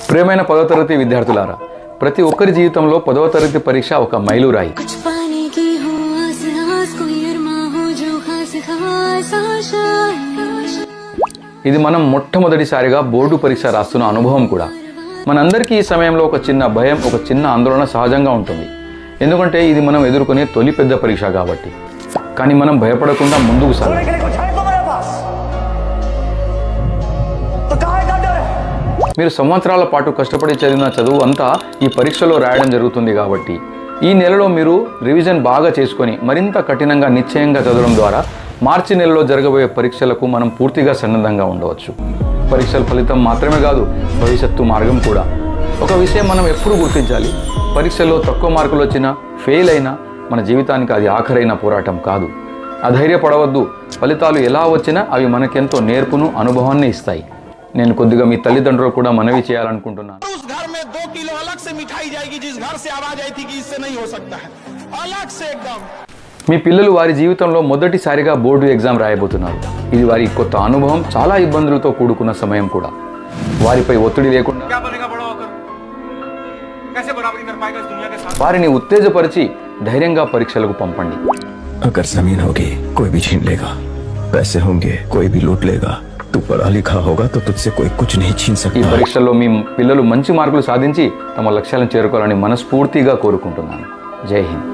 ప్రియమైన 10వ తరగతి విద్యార్థులారా, ప్రతి ఒక్కరి జీవితంలో 10వ తరగతి పరీక్ష ఒక మైలురాయి. ఇది మనం మొట్టమొదటిసారిగా బోర్డు పరీక్ష రాస్తున్న అనుభవం కూడా. మనందరికీ ఈ సమయంలో ఒక చిన్న భయం, ఒక చిన్న ఆందోళన సహజంగా ఉంటుంది. ఎందుకంటే ఇది మనం ఎదుర్కొనే తొలి పెద్ద పరీక్ష కాబట్టి. కానీ మనం భయపడకుండా ముందుకు సాగాలి. మీరు సంవత్సరాల పాటు కష్టపడి చదివిన చదువు అంతా ఈ పరీక్షలో రాయడం జరుగుతుంది కాబట్టి ఈ నెలలో మీరు రివిజన్ బాగా చేసుకొని మరింత కఠినంగా నిశ్చయంగా చదవడం ద్వారా మార్చి నెలలో జరగబోయే పరీక్షలకు మనం పూర్తిగా సన్నద్ధంగా ఉండవచ్చు. పరీక్షల ఫలితం మాత్రమే కాదు, భవిష్యత్తు మార్గం కూడా. ఒక విషయం మనం ఎప్పుడు గుర్తించాలి, పరీక్షల్లో తక్కువ మార్కులు వచ్చినా, ఫెయిల్ అయినా మన జీవితానికి అది ఆఖరైన పోరాటం కాదు. అధైర్యపడవద్దు. ఫలితాలు ఎలా వచ్చినా అవి మనకెంతో నేర్పును, అనుభవాన్ని ఇస్తాయి. నేను కొద్దిగా మీ తల్లిదండ్రులు కూడా మనవి చేయాలనుకుంటున్నాను. మీ పిల్లలు వారి జీవితంలో మొదటిసారిగా బోర్డు ఎగ్జామ్ రాయబోతున్నారు. ఇది వారి కొత్త అనుభవం, చాలా ఇబ్బందులతో కూడుకున్న సమయం కూడా. వారిపై ఒత్తిడి లేకుండా వారిని ఉత్తేజపరిచి ధైర్యంగా పరీక్షలకు పంపండి. अगर जमीन होगी कोई भी छीन लेगा, पैसे होंगे कोई भी लूट लेगा, तू पढ़ा लिखा होगा तो तुझसे कोई कुछ नहीं छीन सकता. ఈ పరీక్షల్లో మీ పిల్లలు మంచి మార్కులు సాధించి తమ లక్ష్యాలను చేరుకోవాలని మనస్ఫూర్తిగా కోరుకుంటున్నాను. జై హింద్.